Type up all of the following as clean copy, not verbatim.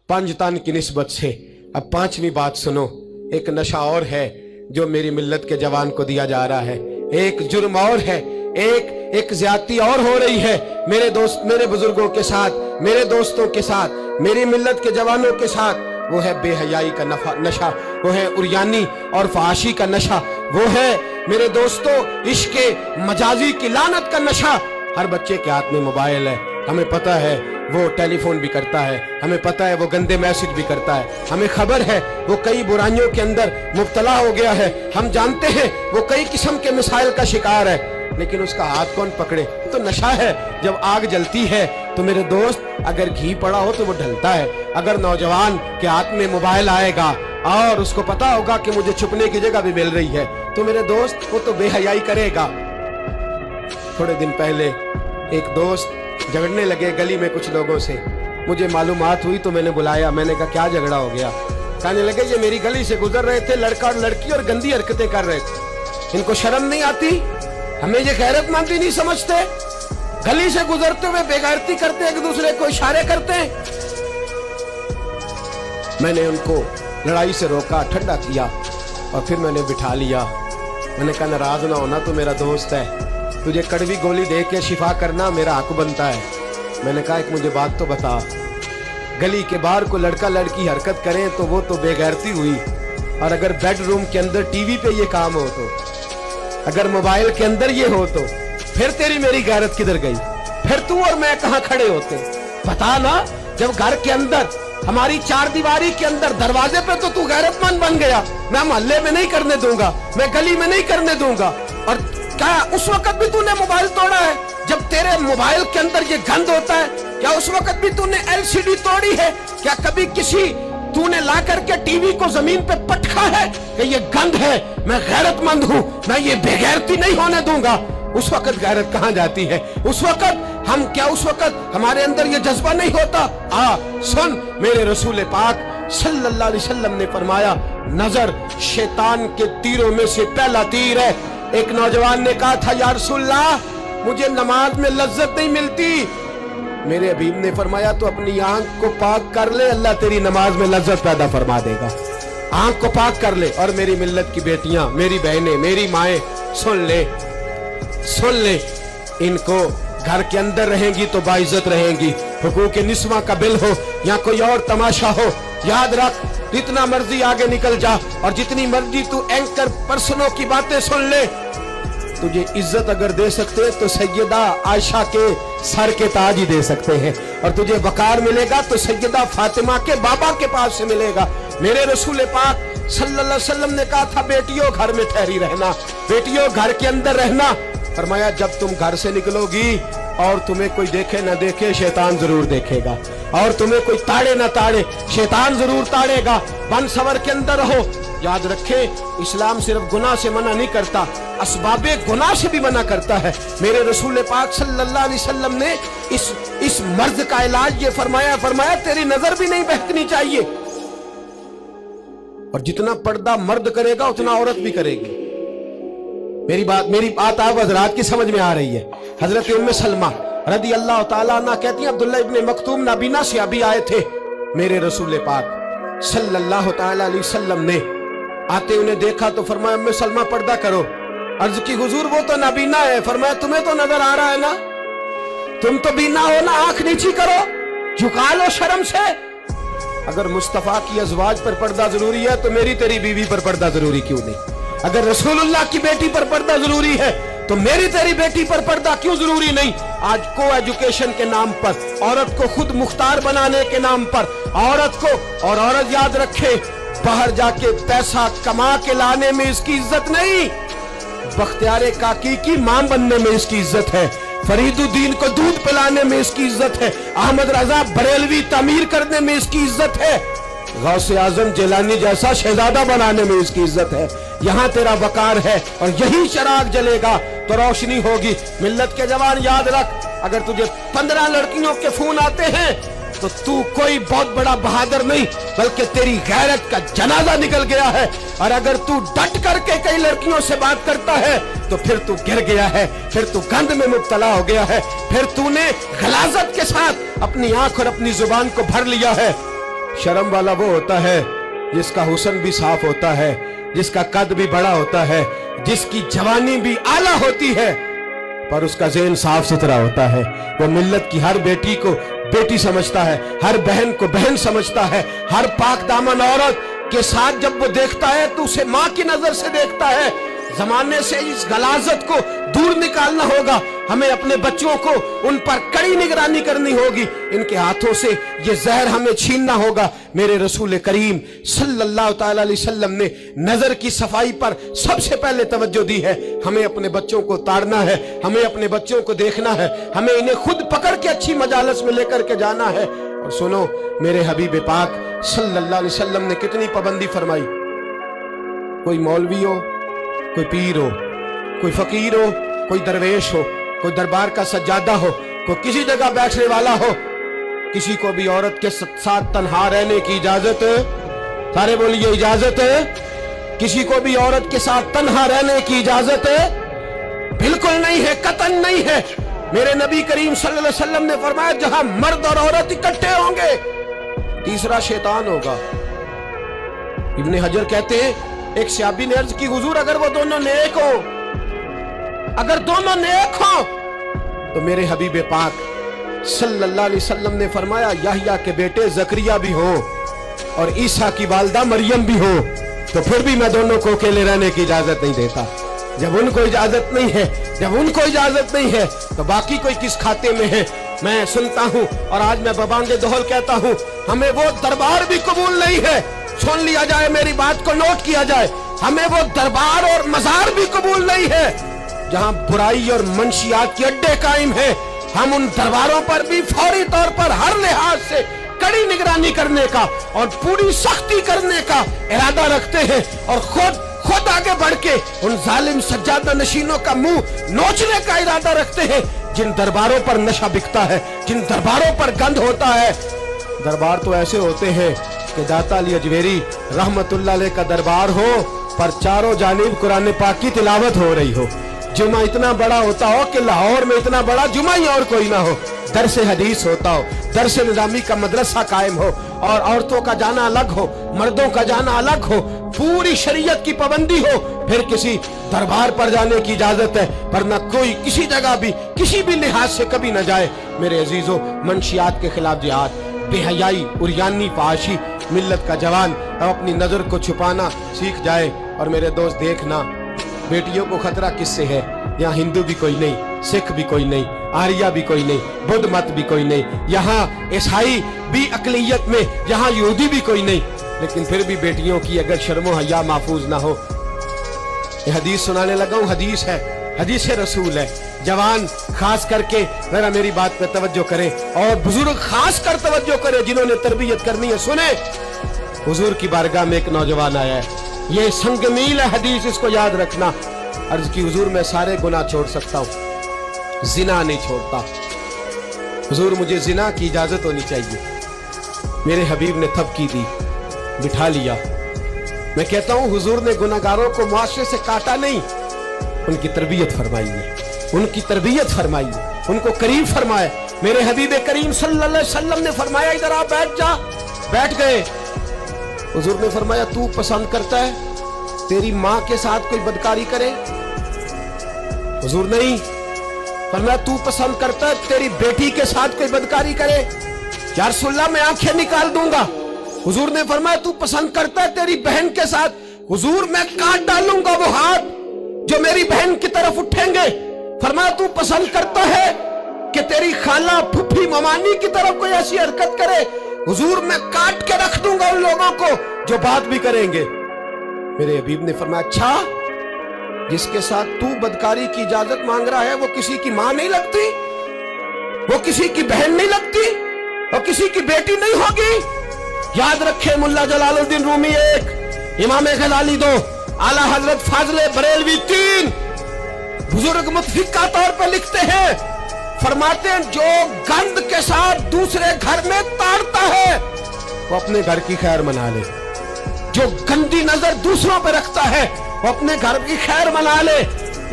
5 तन की निस्बत से। अब 5वीं बात सुनो, एक नशा और है जो मेरी मिल्लत के जवान को दिया जा रहा है, एक जुर्म और है, एक ज्यादती और हो रही है मेरे दोस्त, मेरे बुजुर्गों के साथ, मेरे दोस्तों के साथ, मेरी मिल्लत के जवानों के साथ। वो है बेहयाई का नशा, वो है उरियानी और फहाशी का नशा, वो है मेरे दोस्तों इश्क मजाजी की लानत का नशा। हर बच्चे के हाथ में मोबाइल है, हमें पता है वो टेलीफोन भी करता है, हमें पता है वो गंदे मैसेज भी करता है, हमें खबर है वो कई बुराइयों के अंदर मुब्तला हो गया है, हम जानते हैं वो कई किस्म के मिसाइल का शिकार है, लेकिन उसका हाथ कौन पकड़े? तो नशा है। जब आग जलती है तो मेरे दोस्त अगर घी पड़ा हो तो वो ढलता है। अगर नौजवान के हाथ में मोबाइल आएगा और उसको पता होगा कि मुझे छुपने की जगह भी मिल रही है, तो मेरे दोस्त वो तो बेहयाई करेगा। थोड़े दिन पहले एक दोस्त झगड़ने लगे गली में कुछ लोगों से, मुझे मालूमात हुई तो मैंने बुलाया, मैंने कहा क्या झगड़ा हो गया? कहने लगे ये मेरी गली से गुजर रहे थे लड़का और लड़की और गंदी हरकतें कर रहे थे, इनको शर्म नहीं आती? हमें ये गैरतमंद ही नहीं समझते? गली से गुजरते हुए बेगैरती करते, एक दूसरे को इशारे करते हैं। मैंने उनको लड़ाई से रोका, ठंडा किया और फिर मैंने बिठा लिया। मैंने कहा नाराज ना होना, तो मेरा दोस्त है, तुझे कड़वी गोली दे के शिफा करना मेरा हक बनता है। मैंने कहा एक मुझे बात तो बता, गली के बाहर को लड़का लड़की हरकत करें तो वो तो बेगैरती हुई, और अगर बेडरूम के अंदर टीवी पे ये काम हो तो, अगर मोबाइल के अंदर ये हो तो फिर तेरी मेरी गैरत किधर गई? फिर तू और मैं कहां खड़े होते? बता ना। जब घर के अंदर हमारी 4 दीवारी के अंदर दरवाजे पे तो तू गैरतमंद बन गया, मैं मोहल्ले में नहीं करने दूंगा, मैं गली में नहीं करने दूंगा। और क्या उस वक्त भी तूने मोबाइल तोड़ा है जब तेरे मोबाइल के अंदर ये गंद होता है? क्या उस वक्त भी तूने LCD तोड़ी है? क्या कभी किसी तूने ला करके टीवी को जमीन पे पटका है कि ये गंद है, मैं गैरतमंद हूं, मैं ये बेगैरती नहीं होने दूंगा? उस वक्त गैरत कहां जाती है? उस वक्त हम क्या, उस वक्त हमारे अंदर ये जज्बा नहीं होता? सुन, मेरे रसूल पाक सल्लल्लाहु अलैहि वसल्लम ने फरमाया नजर शैतान के तीरों में से पहला तीर है। एक नौजवान ने कहा था या रसूलल्लाह मुझे नमाज में लज्जत नहीं मिलती। मेरे हबीब ने फरमाया तो अपनी आंख को पाक कर ले, अल्लाह तेरी नमाज में लज्जत पैदा फरमा देगा। आंख को पाक कर ले। और मेरी मिल्लत की बेटियां, मेरी बहनें, मेरी माएं, सुन ले, सुन ले, इनको घर के अंदर रहेंगी तो बाइज्जत रहेंगी। हुकूक निस्वा का बिल हो या कोई और तमाशा हो, याद रख जितना मर्जी आगे निकल जा और जितनी मर्जी तू एंकर पर्सनों की बातें सुन ले, तुझे इज्जत अगर दे सकते तो सैयदा आयशा के सर के ताज ही दे सकते हैं, और तुझे वकार मिलेगा तो सैयदा फातिमा के बाबा के पास से मिलेगा। मेरे रसूल पाक सल्लल्लाहु अलैहि वसल्लम ने कहा था बेटियों घर में ठहरी रहना, बेटियों घर के अंदर रहना। फरमाया जब तुम घर से निकलोगी और तुम्हें कोई देखे ना देखे शैतान जरूर देखेगा, और तुम्हें कोई ताड़े ना ताड़े शैतान जरूर ताड़ेगा। बन सवर के अंदर रहो। याद रखे इस्लाम सिर्फ गुनाह से मना नहीं करता, असबाबे गुनाह से भी मना करता है। मेरे रसूल पाक सल्लल्लाहु अलैहि वसल्लम ने इस मर्द का इलाज ये फरमाया तेरी नजर भी नहीं बहकनी चाहिए। और जितना पर्दा मर्द करेगा उतना औरत भी करेगी। मेरी बात आप हजरात की समझ में आ रही है। हजरत उम्मे सलमा रदी अल्लाह ताला अन्हा कहती है अब्दुल्ला इब्ने मक्तूम नाबीना से अभी आए थे, मेरे रसूल पाक सल्लल्लाहु ताला अलैहि वसल्लम ने आते उन्हें देखा तो फरमाया उम्मे सलमा पर्दा करो। अर्ज की हुजूर वो तो नाबीना है। फरमाया तुम्हें तो नजर आ रहा है ना, तुम तो बीना हो ना, आंख नीची करो, झुका लो शर्म से। अगर मुस्तफा की अजवाज पर पर्दा जरूरी है तो मेरी तेरी बीवी पर पर्दा जरूरी क्यों नहीं? अगर रसूलुल्लाह की बेटी पर पर्दा जरूरी है तो मेरी तेरी बेटी पर पर्दा क्यों जरूरी नहीं? आज को एजुकेशन के नाम पर, औरत को खुद मुख्तार बनाने के नाम पर औरत को, और औरत याद रखे बाहर जाके पैसा कमा के लाने में इसकी इज्जत नहीं, बख्तियारे काकी की मां बनने में इसकी इज्जत है, फरीदुद्दीन को दूध पिलाने में इसकी इज्जत है, अहमद रजा बरेलवी तामीर करने में इसकी इज्जत है, गौसे आजम जिलानी जैसा शहजादा बनाने में इसकी इज्जत है। यहाँ तेरा वकार है और यही चिराग जलेगा तो रोशनी होगी। मिल्लत के जवान याद रख, अगर तुझे 15 लड़कियों के फोन आते हैं तो तू कोई बहुत बड़ा बहादुर नहीं, बल्कि तेरी गैरत का जनाजा निकल गया है। और अगर तू डट करके कई लड़कियों से बात करता है तो फिर तू गिर गया है, फिर तू गंद में मुब्तला हो गया है, फिर तूने गलाजत के साथ अपनी आंख और अपनी जुबान को भर लिया है। शर्म वाला वो होता है जिसका हुस्न भी साफ होता है, जिसका कद भी बड़ा होता है, जिसकी जवानी भी आला होती है, पर उसका ज़हन साफ सुथरा होता है। वो मिल्लत की हर बेटी को बेटी समझता है, हर बहन को बहन समझता है। हर पाक दामन औरत के साथ जब वो देखता है तो उसे माँ की नजर से देखता है। जमाने से इस गलाजत को दूर निकालना होगा। हमें अपने बच्चों को उन पर कड़ी निगरानी करनी होगी। इनके हाथों से ये जहर हमें छीनना होगा। मेरे रसूल करीम सल्लल्लाहु तआला अलैहि वसल्लम ने नजर की सफाई पर सबसे पहले तवज्जो दी है। हमें अपने बच्चों को ताड़ना है, हमें अपने बच्चों को देखना है, हमें इन्हें खुद पकड़ के अच्छी मजालस में लेकर के जाना है। और सुनो, मेरे हबीब पाक सल्लल्लाहु अलैहि वसल्लम ने कितनी पाबंदी फरमाई। कोई मौलवी हो, कोई पीर हो, कोई फकीर हो, कोई दरवेश हो, कोई दरबार का सज्जादा हो, कोई किसी जगह बैठने वाला हो, किसी को भी औरत के साथ तन्हा रहने की इजाजत है। सारे बोलिए इजाजत है। किसी को भी औरत के साथ तन्हा रहने की इजाजत है? बिल्कुल नहीं है, कतन नहीं है। मेरे नबी करीम सल्लल्लाहु अलैहि वसल्लम ने फरमाया जहां मर्द और औरत इकट्ठे होंगे, तीसरा शैतान होगा। इब्ने हजर कहते हैं, एक सहाबी ने अर्ज की, हुजूर अगर वो दोनों नेक हो, अगर दोनों नेक हो, तो मेरे हबीब पाक सल्लल्लाहु अलैहि वसल्लम ने फरमाया याह्या के बेटे जकरिया भी हो और ईसा की वालदा मरियम भी हो, तो फिर भी मैं दोनों को अकेले रहने की इजाजत नहीं देता। जब उनको इजाजत नहीं है, जब उनको इजाजत नहीं है, तो बाकी कोई किस खाते में है? मैं सुनता हूं और आज मैं बबांगे दोहल कहता हूं, हमें वो दरबार भी कबूल नहीं है। सुन लिया जाए, मेरी बात को नोट किया जाए, हमें वो दरबार और मजार भी कबूल नहीं है जहां बुराई और मंशियात के अड्डे कायम है। हम उन दरबारों पर भी फौरी तौर पर हर लिहाज से कड़ी निगरानी करने का और पूरी सख्ती करने का इरादा रखते हैं और खुद आगे बढ़ के उन जालिम सज्जादा नशीनों का मुंह नोचने का इरादा रखते हैं जिन दरबारों पर नशा बिकता है, जिन दरबारों पर गंद होता है। दरबार तो ऐसे होते हैं कि दाता अली अजमेरी रहमतुल्लाह अलैह का दरबार हो पर चारों जानिब कुरान पाक की तिलावत हो रही हो। जुमा इतना बड़ा होता हो कि लाहौर में इतना बड़ा जुमा ही और कोई ना हो। दरस हदीस होता हो, दरस निजामी का मदरसा कायम हो और औरतों का जाना अलग हो, मर्दों का जाना अलग हो, पूरी शरीयत की पाबंदी हो, फिर किसी दरबार पर जाने की इजाजत है, वरना कोई किसी जगह भी किसी भी लिहाज से कभी न जाए। मेरे अजीजों, मंशियात के खिलाफ जिहाद, बेहयाई, उरियानी, फाहशी, मिल्लत का जवान अब अपनी नजर को छुपाना सीख जाए। और मेरे दोस्त देखना, बेटियों को खतरा किससे है? यहाँ हिंदू भी कोई नहीं, सिख भी कोई नहीं, आर्या भी कोई नहीं, बुद्ध मत भी कोई नहीं, यहाँ ईसाई भी अकलियत में, यहाँ यहूदी भी कोई नहीं, लेकिन फिर भी बेटियों की अगर शर्मो हया महफूज ना हो। ये हदीस सुनाने लगा हूँ, हदीस है, हदीस रसूल है। जवान खास करके जरा मेरी बात पे तवज्जो करें और बुजुर्ग खास कर तवज्जो करें जिन्होंने तरबियत करनी है। सुने, हुजूर की बारगाह में एक नौजवान आया है, ये संगमील है हदीस, इसको याद रखना। अर्ज की, हुजूर मैं सारे गुनाह छोड़ सकता हूँ, जिना नहीं छोड़ता। हुजूर मुझे जिना की इजाजत होनी चाहिए। मेरे हबीब ने थपकी दी, बिठा लिया। मैं कहता हूँ हुजूर ने गुनाहगारों को मुआशरे से काटा नहीं, उनकी तरबियत फरमाई है, उनकी तरबियत फरमाई है, उनको करीब फरमाया। मेरे हबीब करीम सल्लल्लाहु अलैहि वसल्लम ने फरमाया इधर आप बैठ जा। बैठ गए। हुजूर ने फरमाया तू पसंद करता है तेरी माँ के साथ कोई बदकारी करे? हुजूर नहीं। फरमाया तू पसंद करता है तेरी बेटी के साथ कोई बदकारी करे? या रसूलल्लाह मैं आंखें निकाल दूंगा। हुजूर ने फरमाया तू पसंद करता है तेरी बहन के साथ? हुजूर मैं काट डालूंगा वो हाथ जो मेरी बहन की तरफ उठेंगे। फरमाया तू पसंद करता है कि तेरी खाला, फुफी, ममानी की तरफ कोई ऐसी हरकत करे? हुजूर मैं काट के रख दूंगा उन लोगों को जो बात भी करेंगे। मेरे हबीब ने फरमाया अच्छा, जिसके साथ तू बदकारी की इजाजत मांग रहा है वो किसी की मां नहीं लगती, वो किसी की बहन नहीं लगती, वो किसी की बेटी नहीं होगी? याद रखे, मुल्ला जलालुद्दीन रूमी 1, इमाम गजाली 2, आला हजरत फाजले बरेलवी 3। बुजुर्ग मुतफिका तौर पर लिखते हैं, फरमाते हैं जो गंद के साथ दूसरे घर में ताड़ता है वो अपने घर की खैर मना ले। जो गंदी नजर दूसरों पर रखता है वो अपने घर की खैर मना ले,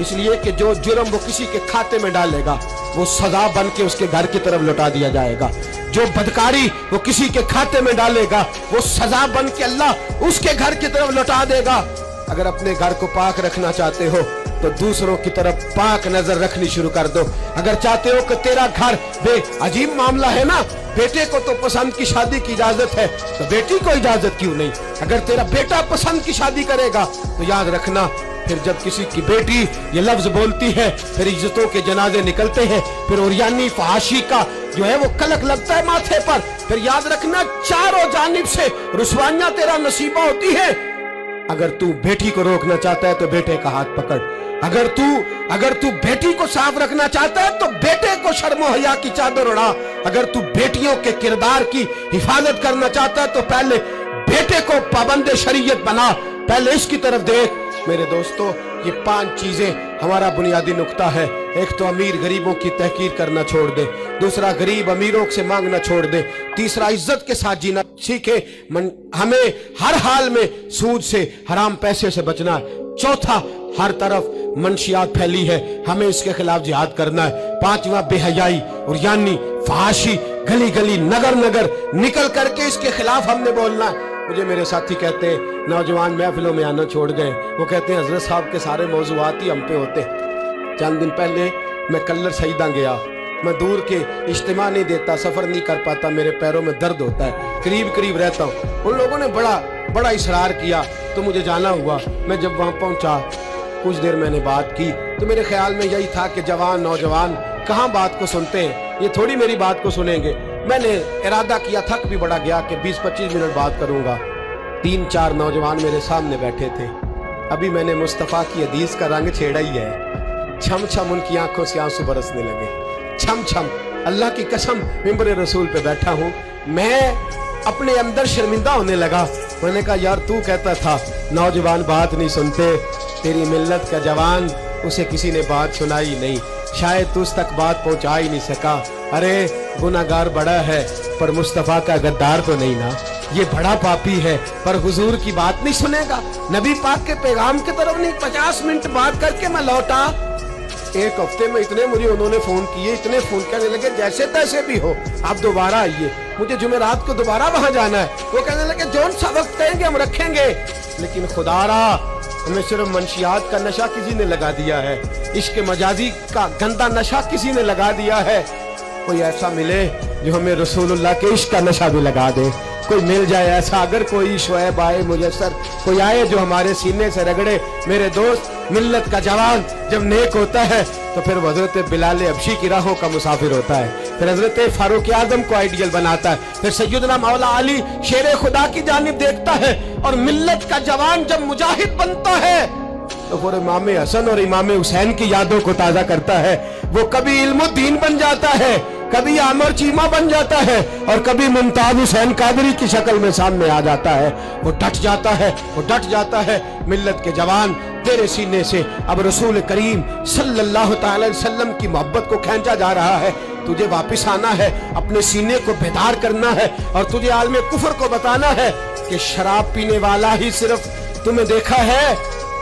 इसलिए कि जो जुर्म वो किसी के खाते में डालेगा वो सजा बन के उसके घर की तरफ लौटा दिया जाएगा। जो बदकारी वो किसी के खाते में डालेगा वो सजा बन के अल्लाह उसके घर की तरफ लौटा देगा। अगर अपने घर को पाक रखना चाहते हो तो दूसरों की तरफ पाक नजर रखनी शुरू कर दो। अगर चाहते हो कि तेरा घर अजीब मामला है ना, बेटे को तो पसंद की शादी की इजाजत है तो बेटी को इजाजत क्यों नहीं। अगर तेरा बेटा पसंद की शादी करेगा तो याद रखना फिर जब किसी की बेटी ये लफ्ज बोलती है फिर इज्जतों के जनाजे निकलते हैं, फिर उरियानी फहाशी का जो है वो कलक लगता है माथे पर। फिर याद रखना चारों जानिब से रुसवाइयां तेरा नसीबा होती है। अगर तू बेटी को रोकना चाहता है तो बेटे का हाथ पकड़। अगर तू बेटी को साफ रखना चाहता है तो बेटे को शर्मो हया की चादर उड़ा। अगर तू बेटियों के किरदार की हिफाजत करना चाहता है तो पहले बेटे को पाबंद शरीयत बना, पहले इसकी तरफ देख। मेरे दोस्तों, ये 5 चीजें हमारा बुनियादी नुक्ता है। एक तो अमीर गरीबों की तहकीर करना छोड़ दे, दूसरा गरीब अमीरों से मांगना छोड़ दे, तीसरा इज्जत के साथ जीना सीखे, हमें हर हाल में सूद से हराम पैसे से बचना है। चौथा, हर तरफ मंशियात फैली है, हमें इसके खिलाफ जिहाद करना है। पांचवा, बेहयाई और यानी फहाशी गली गली नगर नगर निकल करके इसके खिलाफ हमने बोलना है। मुझे मेरे साथी कहते हैं नौजवान महफिलों में आना छोड़ गए, वो कहते हैं हजरत साहब के सारे मौजूआत ही हम पे होते हैं। चंद दिन पहले मैं कल्लर सईदा गया, मैं दूर के इज्तिमा नहीं देता, सफर नहीं कर पाता, मेरे पैरों में दर्द होता है, करीब करीब रहता हूँ। उन लोगों ने बड़ा इसरार किया तो मुझे जाना हुआ। मैं जब वहाँ पहुँचा कुछ देर मैंने बात की तो मेरे ख्याल में यही था कि जवान नौजवान कहाँ बात को सुनते हैं, ये थोड़ी मेरी बात को सुनेंगे। मैंने इरादा किया, थक भी बड़ा गया कि 20-25 मिनट बात करूंगा। 3-4 नौजवान मेरे सामने बैठे थे। अभी मैंने मुस्तफ़ा की हदीस का रंग छेड़ा ही है। छम छम उनकी आंखों से आंसू बरसने लगे, छम छम। अल्लाह की कसम मिंबर रसूल पे बैठा हूँ, मैं अपने अंदर शर्मिंदा होने लगा। मैंने कहा यार तू कहता था नौजवान बात नहीं सुनते, तेरी मिल्लत का जवान उसे किसी ने बात सुनाई नहीं, शायद तुझ तक बात पहुंचा ही नहीं सका। अरे गुनाहगार बड़ा है पर मुस्तफ़ा का गद्दार तो नहीं ना, ये बड़ा पापी है पर हुजूर की बात नहीं सुनेगा, नबी पाक के पैगाम की तरफ नहीं। 50 मिनट बात करके मैं लौटा। एक हफ्ते में इतने मुझे उन्होंने फोन किए, इतने फोन करने लगे जैसे तैसे भी हो आप दोबारा आइए, मुझे जुमेरात को दोबारा वहां जाना है। वो कहने लगे जौन सा वक्त कहेंगे हम रखेंगे, लेकिन खुदारा हमें सिर्फ मंशियात का नशा किसी ने लगा दिया है, इश्क मजाजी का गंदा नशा किसी ने लगा दिया है। कोई ऐसा मिले जो हमें रसूलुल्लाह के इश्क का नशा भी लगा दे, कोई मिल जाए ऐसा। अगर कोई शुएब आए मुयस्सर, कोई आए जो हमारे सीने से रगड़े। मेरे दोस्त, मिल्लत का जवान जब नेक होता है तो फिर हजरत बिलाल हबशी की राहों का मुसाफिर होता है, फिर हजरत फारूक आजम को आइडियल बनाता है, फिर सैयदना मौला अली शेर खुदा की जानिब देखता है। और मिल्लत का जवान जब मुजाहिद बनता है तो फिर इमाम हसन और इमाम हुसैन की यादों को ताजा करता है। वो कभी इल्मुद्दीन बन जाता है, कभी आमर चीमा बन जाता है और कभी मुमताज हुसैन कादरी की शक्ल में सामने आ जाता है। वो डट जाता है, वो डट जाता है। मिल्लत के जवान तेरे सीने से अब रसूल करीम सल्लल्लाहु अलैहि वसल्लम की मोहब्बत को खींचा जा रहा है। तुझे वापस आना है, अपने सीने को बेदार करना है और तुझे आलमे कुफर को बताना है कि शराब पीने वाला ही सिर्फ तुम्हें देखा है,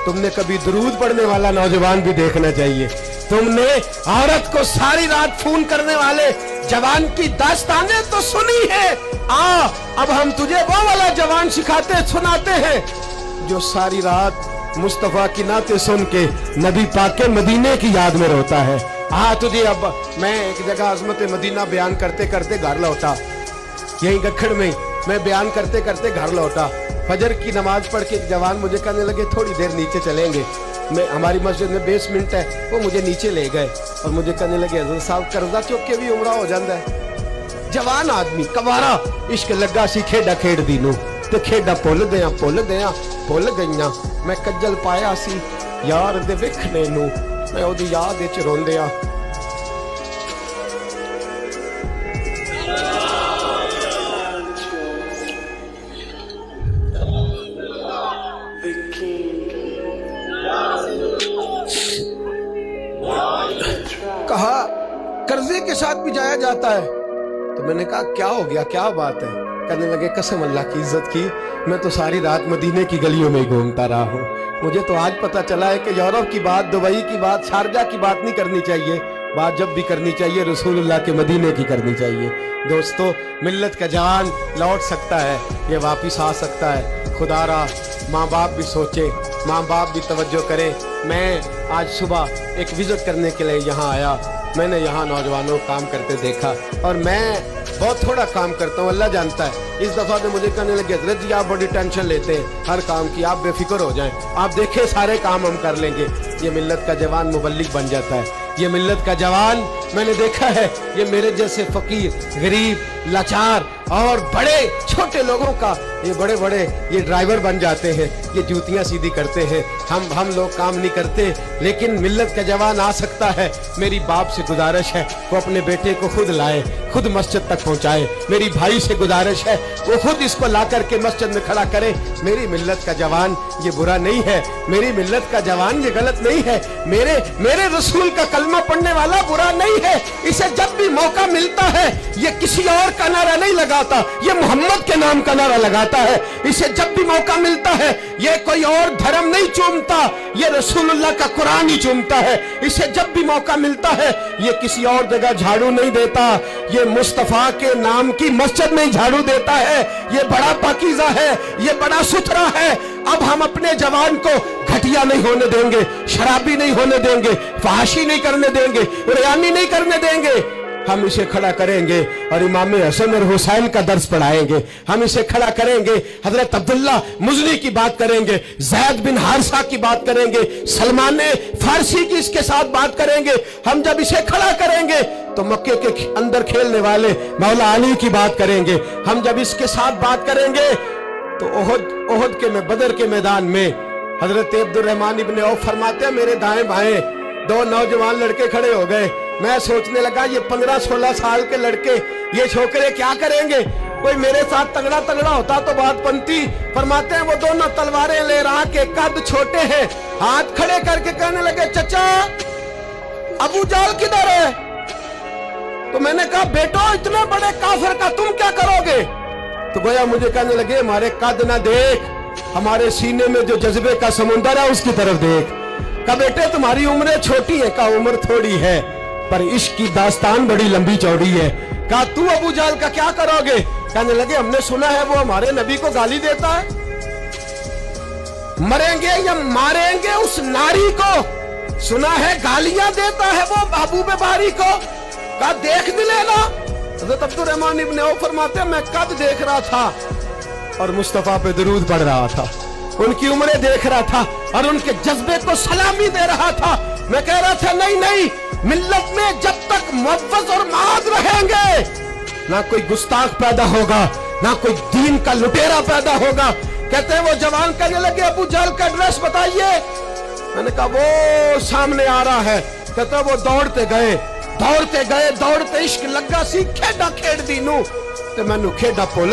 तुमने कभी दरूद पढ़ने वाला नौजवान भी देखना चाहिए। तुमने औरत को सारी रात फोन करने वाले जवान की दास्तानें तो सुनी है। अब हम तुझे वो वाला जवान सुनाते हैं जो सारी रात मुस्तफा की नाते सुन के नबी पाक के मदीने की याद में रोता है। तुझे अब मैं एक जगह अजमत मदीना बयान करते करते घर लौटा, यही गखड़ में मैं बयान करते करते घर लौटा। फजर की नमाज पढ़ के जवान मुझे कहने लगे थोड़ी देर नीचे चलेंगे। मैं हमारी मस्जिद में बेसमेंट है, वो मुझे नीचे ले गए और मुझे कहने लगे हज़रत साहब कर्जा चुक के भी उमरा हो जाता है। जवान आदमी कवारा इश्क लगा सी खेडा खेड दी नूं ते खेडा भुल गईयां। मैं कज्जल पाया सी यार दे विखने नूं, मैं ओदी याद विच रोंदिया। कहा कर्जे के साथ भी जाया जाता है, तो मैंने कहा क्या हो गया, क्या बात है। कहने लगे कसम अल्लाह की इज्जत की, मैं तो सारी रात मदीने की गलियों में घूमता रहा हूँ। मुझे तो आज पता चला है कि यूरोप की बात, दुबई की बात, शारजा की बात नहीं करनी चाहिए, बात जब भी करनी चाहिए रसूलुल्लाह के मदीने की करनी चाहिए। दोस्तों, मिल्लत का जवान लौट सकता है, ये वापस आ सकता है। खुदारा माँ बाप भी सोचे, माँ बाप भी तवज्जो करें। मैं आज सुबह एक विजिट करने के लिए यहाँ आया, मैंने यहाँ नौजवानों को काम करते देखा और मैं बहुत थोड़ा काम करता हूँ, अल्लाह जानता है। इस दफ़ा तो मुझे कहने लगे हज़रत जी आप बड़ी टेंशन लेते हैं हर काम की, आप बेफिक्र हो जाएं, आप देखें सारे काम हम कर लेंगे। ये मिल्लत का जवान मुबल्लिग बन जाता है। ये मिल्लत का जवान मैंने देखा है, ये मेरे जैसे फकीर, गरीब, लाचार और बड़े छोटे लोगों का ये बड़े बड़े ये ड्राइवर बन जाते हैं, ये जूतियां सीधी करते हैं। हम लोग काम नहीं करते, लेकिन मिल्लत का जवान आ सकता है। मेरी बाप से गुजारिश है वो अपने बेटे को खुद लाए, खुद मस्जिद तक पहुंचाए। मेरी भाई से गुजारिश है वो खुद इसको ला करके मस्जिद में खड़ा करे। मेरी मिल्लत का जवान ये बुरा नहीं है, मेरी मिल्लत का जवान ये गलत नहीं है, मेरे रसूल का कलमा पढ़ने वाला बुरा नहीं है। इसे जब भी मौका मिलता है ये किसी और का नारा नहीं लगाता, ये मोहम्मद के नाम का नारा लगाता है। इसे जब भी मौका मिलता है ये कोई और धर्म नहीं चूमता, ये रसूलुल्लाह का कुरान ही चूमता है। इसे जब भी मौका मिलता है ये किसी और जगह झाड़ू नहीं देता, ये मुस्तफा के नाम की मस्जिद में झाड़ू देता है। ये बड़ा पाकीज़ा है, ये बड़ा सुथरा है। अब हम अपने जवान को घटिया नहीं होने देंगे, शराबी नहीं होने देंगे, फहाशी नहीं करने देंगे, रियानी नहीं करने देंगे। हम इसे खड़ा करेंगे और इमाम हसन और हुसैन का दर्स पढ़ाएंगे। हम इसे खड़ा करेंगे, हजरत अब्दुल्ला मुज़नी की बात करेंगे, ज़ैद बिन हारिसा की बात करेंगे, सलमान फारसी की इसके साथ बात करेंगे। हम जब इसे खड़ा करेंगे तो मक्के के अंदर खेलने वाले मौला अली की बात करेंगे। हम जब इसके साथ बात करेंगे तो ओहद के में बदर के मैदान में हजरत अब्दुर्रहमान इब्ने औफ फरमाते हैं मेरे दाएं बाएं दो नौजवान लड़के खड़े हो गए। मैं सोचने लगा ये 15-16 साल के लड़के, ये छोकरे क्या करेंगे? कोई मेरे साथ तगड़ा तगड़ा होता तो बात बनती। फरमाते हैं वो दोनों तलवारें ले रहा के कद छोटे हैं, हाथ खड़े करके कहने लगे चचा अबू जाल किधर है? तो मैंने कहा बेटो इतने बड़े काफिर का तुम क्या करोगे? तो गोया मुझे कहने लगे हमारे कद ना देख, हमारे सीने में जो जज्बे का समुंदर है उसकी तरफ देख। कहा बेटे तुम्हारी उम्र छोटी है, का उम्र थोड़ी है पर इश्क की दास्तान बड़ी लंबी चौड़ी है। कहा तू अबू जाल का क्या करोगे? कहने लगे हमने सुना है वो हमारे नबी को गाली देता है, मरेंगे या मारेंगे उस नारी को, सुना है गालियां देता है वो महबूब बारी को। कहा देख भी लेना। हज़रत अब्दुर्रहमान इब्ने औफ फरमाते हैं मैं कद देख रहा था और मुस्तफा पे दरूद पढ़ रहा था, उनकी उम्रें देख रहा था और उनके जज्बे को सलामी दे रहा था। मैं कह रहा था नहीं नहीं, मिल्लत में जब तक मुअव्वज़ और माद रहेंगे ना कोई गुस्ताख पैदा होगा, ना कोई दीन का लुटेरा पैदा होगा। कहते हैं वो जवान कहने लगे अबू जहल का एड्रेस बताइए। मैंने कहा वो सामने आ रहा है। कहते वो दौड़ते गए दौड़ते इश्क लगा सी खेडा खेड दी नू ते मैनू खेडा भुल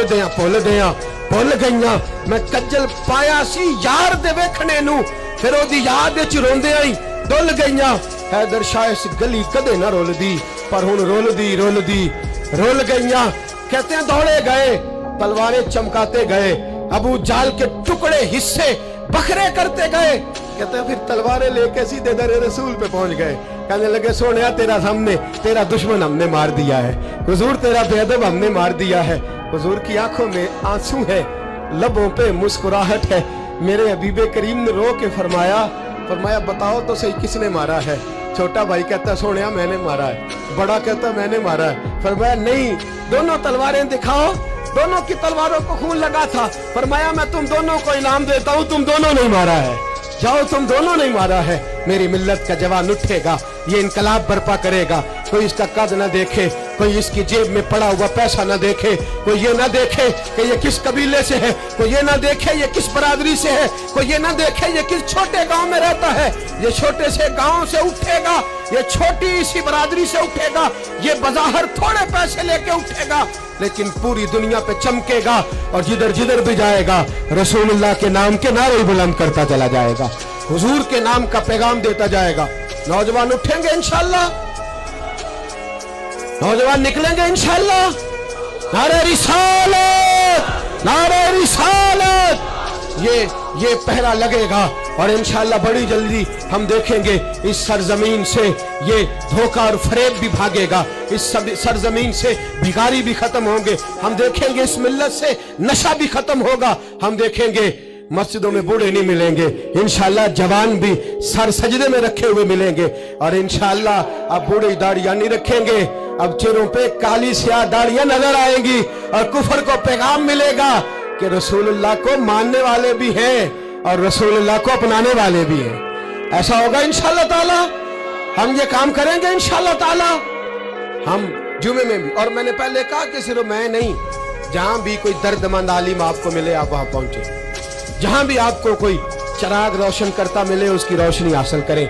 गईयां। मैं कज्जल पाया सी यार दे वेखणे नू, फिर ओदी याद विच रोंदे आई डुल गईयां। हैदर शाह इस गली कदे ना रुलदी पर हुण रुल गईयां। कहते हैं दौड़े गए, तलवारें चमकाते गए, अबू जाल के टुकड़े हिस्से बखरे करते गए। कहते हैं फिर तलवारें लेके सीधे दर रसूल पे पहुंच गए। कहने लगे सोनिया तेरा सामने तेरा दुश्मन हमने मार दिया है, हुजूर तेरा बेअदब हमने मार दिया है। हुजूर की आंखों में आंसू है, लबों पे मुस्कुराहट है। मेरे हबीबे करीम ने रो के फरमाया बताओ तो सही किसने मारा है? छोटा भाई कहता सोनिया मैंने मारा है, बड़ा कहता मैंने मारा है। फरमाया नहीं, दोनों तलवारें दिखाओ। दोनों की तलवारों को खून लगा था। फरमाया मैं तुम दोनों को इनाम देता हूं, तुम दोनों नहीं मारा है, जाओ तुम दोनों नहीं मारा है। मेरी मिल्लत का जवान उठेगा, ये इनकलाब बर्पा करेगा। कोई इसका कद ना देखे, कोई इसकी जेब में पड़ा हुआ पैसा ना देखे, कोई ये ना देखे कि ये किस कबीले से है, कोई ये ना देखे ये किस बरादरी से है, कोई ये ना देखे ये किस छोटे गांव में रहता है। ये छोटे से गांव से उठेगा, ये छोटी सी बरादरी से उठेगा, ये बज़ाहिर थोड़े पैसे लेके उठेगा लेकिन पूरी दुनिया पे चमकेगा और जिधर जिधर भी जाएगा रसूलुल्लाह के नाम के नारे बुलंद करता चला जाएगा, हुजूर के नाम का पैगाम देता जाएगा। नौजवान उठेंगे इंशाअल्लाह, नौजवान निकलेंगे इंशाअल्लाह। नारे रिसालत, नारे रिसालत, ये पहरा लगेगा اور انشاءاللہ بڑی جلدی ہم دیکھیں گے اس سرزمین سے یہ دھوکہ اور فریب بھی بھاگے گا، اس سرزمین سے بھکاری بھی ختم ہوں گے، ہم دیکھیں گے اس ملت سے نشہ بھی ختم ہوگا، ہم دیکھیں گے مسجدوں میں بوڑھے نہیں ملیں گے، انشاءاللہ جوان بھی سر سجدے میں رکھے ہوئے ملیں گے، اور انشاءاللہ اب بوڑھے داڑیاں نہیں رکھیں گے، اب چہروں پہ کالی سیاہ داڑیاں نظر آئیں گی، اور کفر کو پیغام ملے گا کہ رسول اللہ کو ماننے والے بھی ہیں اور رسول اللہ کو اپنانے والے بھی ہیں۔ ایسا ہوگا انشاءاللہ تعالی، ہم یہ کام کریں گے انشاءاللہ تعالی، ہم جمعے میں بھی۔ اور میں نے پہلے کہا کہ صرف میں نہیں، جہاں بھی کوئی درد مند عالم آپ کو ملے آپ وہاں پہنچے، جہاں بھی آپ کو کوئی چراغ روشن کرتا ملے اس کی روشنی حاصل کریں،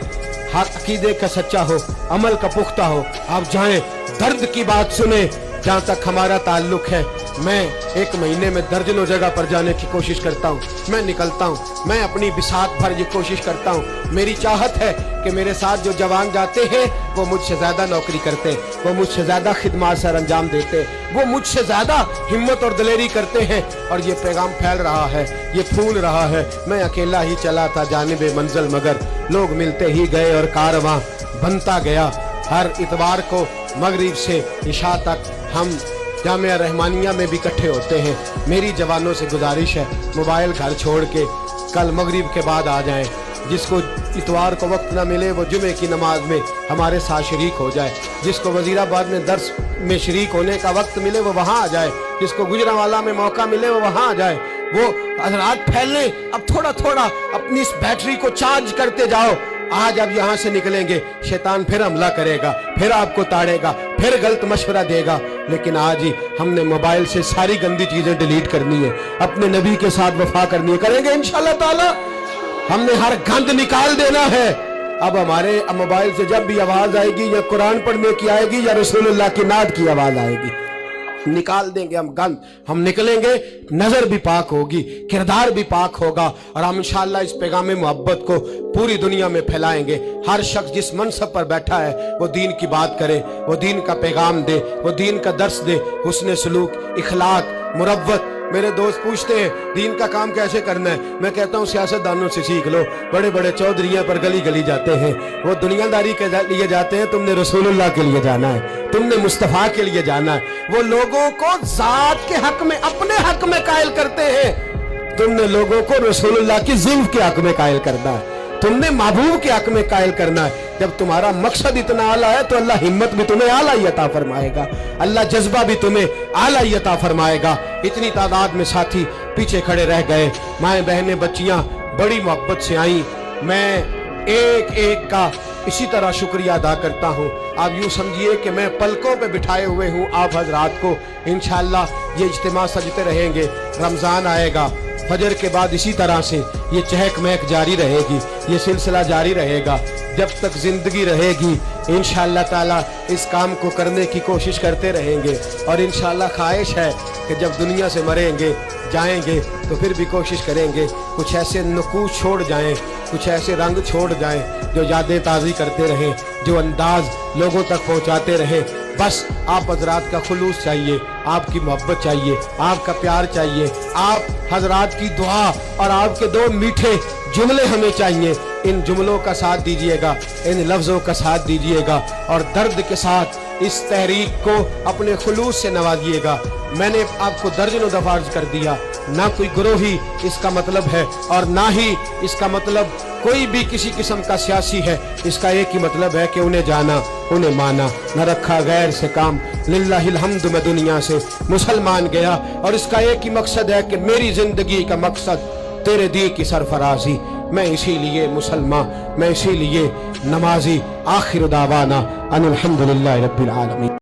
حق عقیدے کا سچا ہو، عمل کا پختہ ہو، آپ جائیں درد کی بات سنیں۔ جہاں تک ہمارا تعلق ہے، میں ایک مہینے میں درجنوں جگہ پر جانے کی کوشش کرتا ہوں، میں نکلتا ہوں، میں اپنی بساط بھر یہ کوشش کرتا ہوں۔ میری چاہت ہے کہ میرے ساتھ جو جوان جاتے ہیں وہ مجھ سے زیادہ نوکری کرتے ہیں، وہ مجھ سے زیادہ خدمات سر انجام دیتے ہیں، وہ مجھ سے زیادہ ہمت اور دلیری کرتے ہیں، اور یہ پیغام پھیل رہا ہے، یہ پھول رہا ہے۔ میں اکیلا ہی چلا تھا جانب منزل، مگر لوگ ملتے ہی گئے اور کارواں بنتا گیا۔ ہر اتوار کو مغرب سے عشاء تک ہم جامعہ رحمانیہ میں بھی اکٹھے ہوتے ہیں۔ میری جوانوں سے گزارش ہے موبائل گھر چھوڑ کے کل مغرب کے بعد آ جائیں، جس کو اتوار کو وقت نہ ملے وہ جمعے کی نماز میں ہمارے ساتھ شریک ہو جائے، جس کو وزیرآباد میں درس میں شریک ہونے کا وقت ملے وہ وہاں آ جائے، جس کو گجرانوالہ میں موقع ملے وہ وہاں آ جائے۔ وہ حضرات پھیلنے، اب تھوڑا تھوڑا اپنی اس بیٹری کو چارج کرتے جاؤ۔ آج اب یہاں سے نکلیں گے شیطان پھر حملہ کرے گا، پھر آپ کو تاڑے گا، پھر غلط مشورہ دے گا، لیکن آج ہی ہم نے موبائل سے ساری گندی چیزیں ڈیلیٹ کرنی ہے، اپنے نبی کے ساتھ وفا کرنی ہے، کریں گے انشاءاللہ تعالی۔ ہم نے ہر گند نکال دینا ہے۔ اب ہمارے موبائل سے جب بھی آواز آئے گی یا قرآن پڑھنے کی آئے گی یا رسول اللہ کی نعت کی آواز آئے گی، نکال دیں گے ہم گند، ہم نکلیں گے، نظر بھی پاک ہوگی، کردار بھی پاک ہوگا، اور ہم انشاءاللہ اس پیغام محبت کو پوری دنیا میں پھیلائیں گے۔ ہر شخص جس منصب پر بیٹھا ہے وہ دین کی بات کرے، وہ دین کا پیغام دے، وہ دین کا درس دے، حسن سلوک، اخلاق، مروت۔ میرے دوست پوچھتے ہیں دین کا کام کیسے کرنا ہے، میں کہتا ہوں سیاست دانوں سے سیکھ لو، بڑے بڑے چودھریاں پر گلی گلی جاتے ہیں، وہ دنیا داری کے لیے جاتے ہیں، تم نے رسول اللہ کے لیے جانا ہے، تم نے مصطفیٰ کے لیے جانا ہے۔ وہ لوگوں کو ذات کے حق میں، اپنے حق میں قائل کرتے ہیں، تم نے لوگوں کو رسول اللہ کی ذلف کے حق میں قائل کرنا ہے، تم نے محبوب کے حق میں قائل کرنا ہے۔ جب تمہارا مقصد اتنا اعلیٰ ہے تو اللہ ہمت بھی تمہیں اعلیٰ عطا فرمائے گا، اللہ جذبہ بھی تمہیں اعلیٰ عطا فرمائے گا۔ اتنی تعداد میں ساتھی پیچھے کھڑے رہ گئے، مائیں بہنیں بچیاں بڑی محبت سے آئیں، میں ایک ایک کا اسی طرح شکریہ ادا کرتا ہوں۔ آپ یوں سمجھیے کہ میں پلکوں پہ بٹھائے ہوئے ہوں آپ حضرات کو۔ انشاءاللہ یہ اجتماع سجتے رہیں گے، رمضان آئے گا، فجر کے بعد اسی طرح سے یہ چہک مہک جاری رہے گی، یہ سلسلہ جاری رہے گا جب تک زندگی رہے گی۔ انشاءاللہ تعالی اس کام کو کرنے کی کوشش کرتے رہیں گے، اور انشاءاللہ خواہش ہے کہ جب دنیا سے مریں گے، جائیں گے، تو پھر بھی کوشش کریں گے کچھ ایسے نقوش چھوڑ جائیں، کچھ ایسے رنگ چھوڑ جائیں جو یادیں تازی کرتے رہیں، جو انداز لوگوں تک پہنچاتے رہیں۔ بس آپ حضرات کا خلوص چاہیے، آپ کی محبت چاہیے، آپ کا پیار چاہیے، آپ حضرات کی دعا اور آپ کے دو میٹھے جملے ہمیں چاہیے۔ ان جملوں کا ساتھ دیجئے گا، ان لفظوں کا ساتھ دیجئے گا، اور درد کے ساتھ اس تحریک کو اپنے خلوص سے نوازیے گا۔ میں نے آپ کو درجنوں دفعہ عرض کر دیا، نہ کوئی گروہی اس کا مطلب ہے، اور نہ ہی اس کا مطلب کوئی بھی کسی قسم کا سیاسی ہے۔ اس کا ایک ہی مطلب ہے کہ انہیں جانا، انہیں مانا، نہ رکھا غیر سے کام، للہ الحمد میں دنیا سے مسلمان گیا، اور اس کا ایک ہی مقصد ہے کہ میری زندگی کا مقصد تیرے دین کی سرفرازی۔ میں اسی لیے مسلمان، میں اسی لیے نمازی۔ آخر دعوانا ان الحمدللہ رب العالمین۔